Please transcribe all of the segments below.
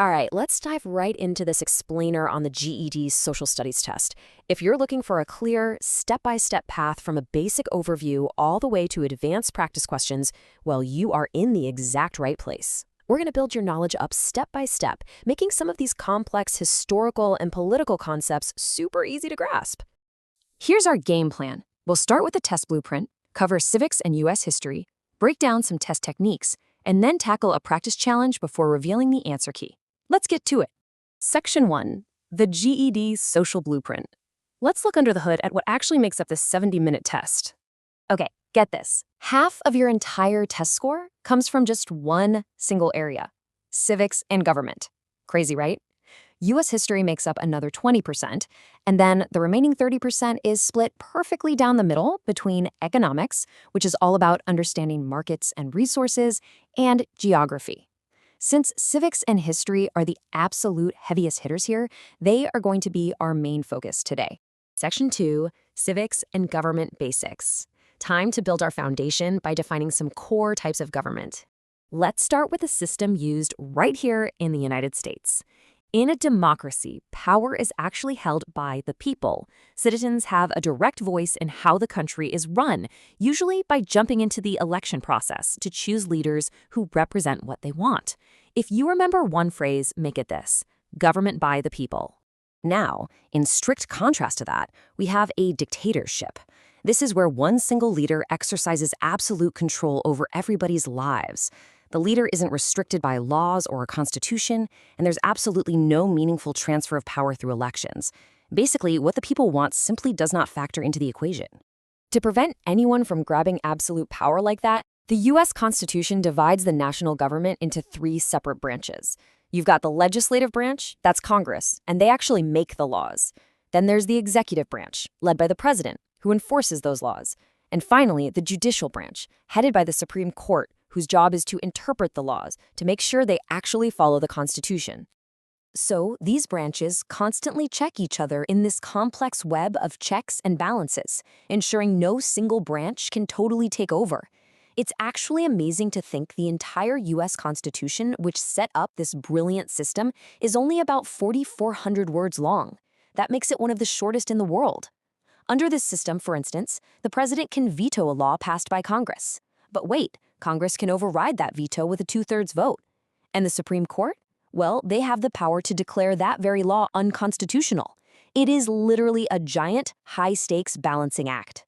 All right, let's dive right into this explainer on the GED Social Studies test. If you're looking for a clear, step-by-step path from a basic overview all the way to advanced practice questions, well, you are in the exact right place. We're going to build your knowledge up step by step, making some of these complex historical and political concepts super easy to grasp. Here's our game plan. We'll start with the test blueprint, cover civics and U.S. history, break down some test techniques, and then tackle a practice challenge before revealing the answer key. Let's get to it. Section 1, the GED Social Blueprint. Let's look under the hood at what actually makes up this 70-minute test. Okay, get this. Half of your entire test score comes from just one single area, civics and government. Crazy, right? U.S. history makes up another 20%, and then the remaining 30% is split perfectly down the middle between economics, which is all about understanding markets and resources, and geography. Since civics and history are the absolute heaviest hitters here, they are going to be our main focus today. Section 2, Civics and Government Basics. Time to build our foundation by defining some core types of government. Let's start with a system used right here in the United States. In a democracy, power is actually held by the people. Citizens have a direct voice in how the country is run, usually by jumping into the election process to choose leaders who represent what they want. If you remember one phrase, make it this: government by the people. Now, in strict contrast to that, we have a dictatorship. This is where one single leader exercises absolute control over everybody's lives. The leader isn't restricted by laws or a constitution, and there's absolutely no meaningful transfer of power through elections. Basically, what the people want simply does not factor into the equation. To prevent anyone from grabbing absolute power like that, the U.S. Constitution divides the national government into 3 separate branches. You've got the legislative branch, that's Congress, and they actually make the laws. Then there's the executive branch, led by the president, who enforces those laws. And finally, the judicial branch, headed by the Supreme Court, whose job is to interpret the laws to make sure they actually follow the Constitution. So these branches constantly check each other in this complex web of checks and balances, ensuring no single branch can totally take over. It's actually amazing to think the entire U.S. Constitution, which set up this brilliant system, is only about 4,400 words long. That makes it one of the shortest in the world. Under this system, for instance, the president can veto a law passed by Congress. But wait, Congress can override that veto with a 2/3 vote. And the Supreme Court? Well, they have the power to declare that very law unconstitutional. It is literally a giant, high-stakes balancing act.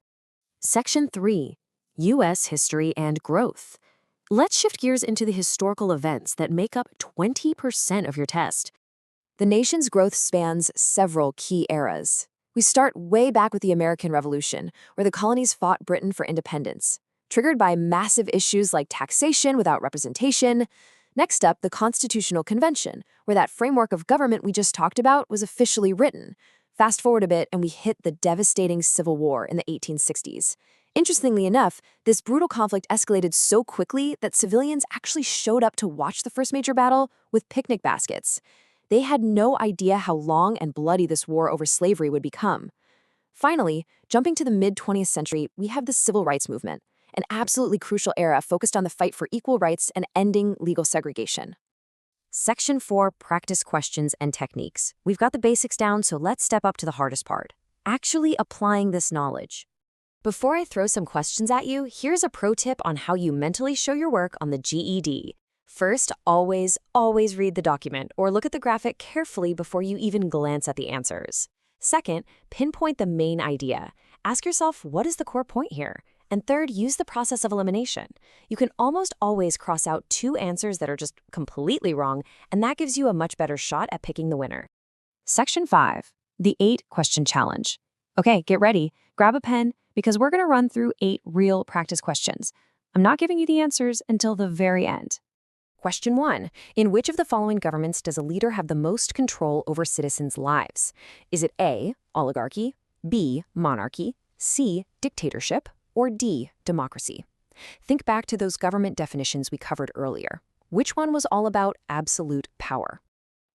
Section 3, U.S. History and Growth. Let's shift gears into the historical events that make up 20% of your test. The nation's growth spans several key eras. We start way back with the American Revolution, where the colonies fought Britain for independence, triggered by massive issues like taxation without representation. Next up, the Constitutional Convention, where that framework of government we just talked about was officially written. Fast forward a bit, and we hit the devastating Civil War in the 1860s. Interestingly enough, this brutal conflict escalated so quickly that civilians actually showed up to watch the first major battle with picnic baskets. They had no idea how long and bloody this war over slavery would become. Finally, jumping to the mid-20th century, we have the Civil Rights Movement, an absolutely crucial era focused on the fight for equal rights and ending legal segregation. Section 4, Practice Questions and Techniques. We've got the basics down, so let's step up to the hardest part: actually applying this knowledge. Before I throw some questions at you, here's a pro tip on how you mentally show your work on the GED. First, always read the document or look at the graphic carefully before you even glance at the answers. Second, pinpoint the main idea. Ask yourself, what is the core point here? And third, use the process of elimination. You can almost always cross out 2 answers that are just completely wrong, and that gives you a much better shot at picking the winner. Section 5, the 8-question challenge. Okay, get ready. Grab a pen, because we're going to run through 8 real practice questions. I'm not giving you the answers until the very end. Question 1. In which of the following governments does a leader have the most control over citizens' lives? Is it A, oligarchy, B, monarchy, C, dictatorship, or D, democracy? Think back to those government definitions we covered earlier. Which one was all about absolute power?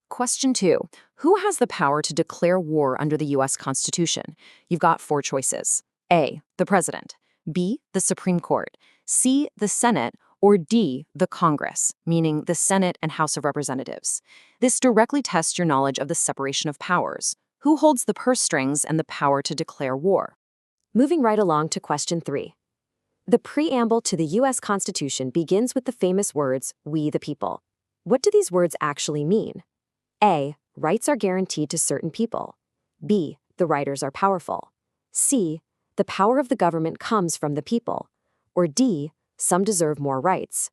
Question 2. Who has the power to declare war under the U.S. Constitution? You've got 4 choices. A, the president. B, the Supreme Court. C, the Senate. or D, the Congress, meaning the Senate and House of Representatives. This directly tests your knowledge of the separation of powers. Who holds the purse strings and the power to declare war? Moving right along to question 3. The preamble to the U.S. Constitution begins with the famous words, "We the people." What do these words actually mean? A. Rights are guaranteed to certain people. B. The writers are powerful. C. The power of the government comes from the people. Or D. Some deserve more rights.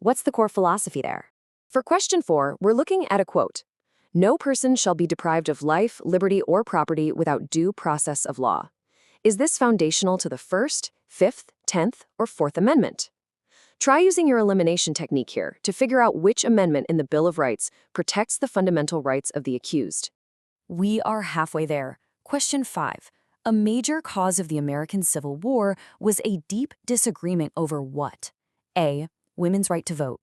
What's the core philosophy there? For question 4, we're looking at a quote. No person shall be deprived of life, liberty, or property without due process of law. Is this foundational to the First, Fifth, 10th, or 4th Amendment? Try using your elimination technique here to figure out which amendment in the Bill of Rights protects the fundamental rights of the accused. We are halfway there. Question 5. A major cause of the American Civil War was a deep disagreement over what? A. Women's right to vote.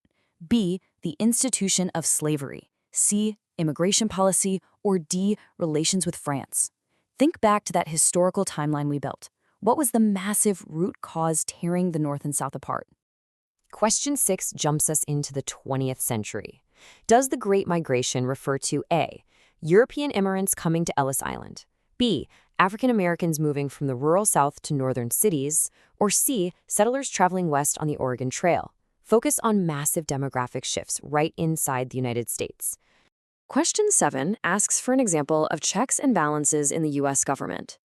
B. The institution of slavery. C. Immigration policy. Or D. Relations with France. Think back to that historical timeline we built. What was the massive root cause tearing the North and South apart? Question 6 jumps us into the 20th century. Does the Great Migration refer to A. European immigrants coming to Ellis Island, B. African Americans moving from the rural South to northern cities, or C. Settlers traveling west on the Oregon Trail? Focus on massive demographic shifts right inside the United States. Question 7 asks for an example of checks and balances in the U.S. government.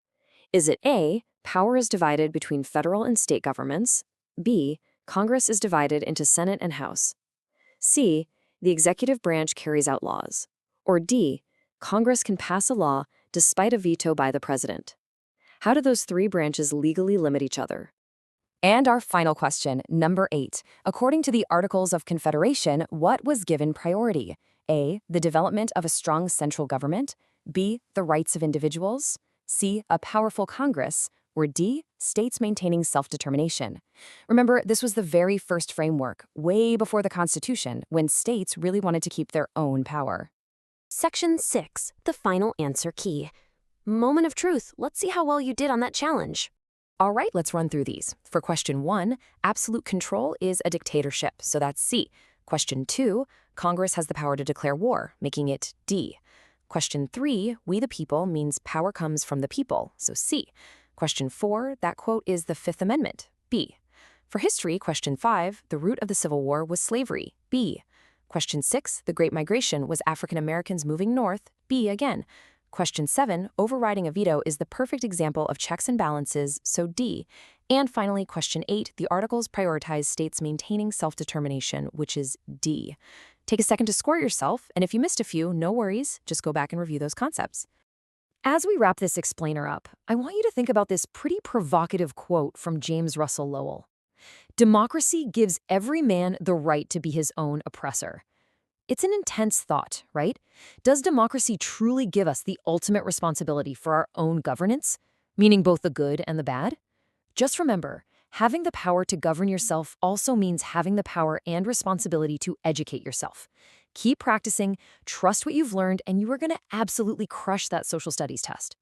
Is it A. Power is divided between federal and state governments, B. Congress is divided into Senate and House, C. The executive branch carries out laws, or D. Congress can pass a law despite a veto by the president? How do those three branches legally limit each other? And our final question, number 8. According to the Articles of Confederation, what was given priority? A. The development of a strong central government. B. The rights of individuals. C. A powerful Congress. Or D. States maintaining self-determination. Remember, this was the very first framework, way before the Constitution, when states really wanted to keep their own power. Section 6, the final answer key. Moment of truth. Let's see how well you did on that challenge. All right, let's run through these. For question 1, absolute control is a dictatorship, so that's C. Question 2, Congress has the power to declare war, making it D. Question 3, we the people means power comes from the people, so C. Question 4, that quote is the Fifth Amendment, B. For history, question 5, the root of the Civil War was slavery, B. Question 6, the Great Migration was African Americans moving north, B again. Question 7, overriding a veto is the perfect example of checks and balances, so D. And finally, question 8, the articles prioritize states maintaining self-determination, which is D. Take a second to score yourself, and if you missed a few, no worries, just go back and review those concepts. As we wrap this explainer up, I want you to think about this pretty provocative quote from James Russell Lowell. Democracy gives every man the right to be his own oppressor. It's an intense thought, right? Does democracy truly give us the ultimate responsibility for our own governance, meaning both the good and the bad? Just remember, having the power to govern yourself also means having the power and responsibility to educate yourself. Keep practicing, trust what you've learned, and you are going to absolutely crush that social studies test.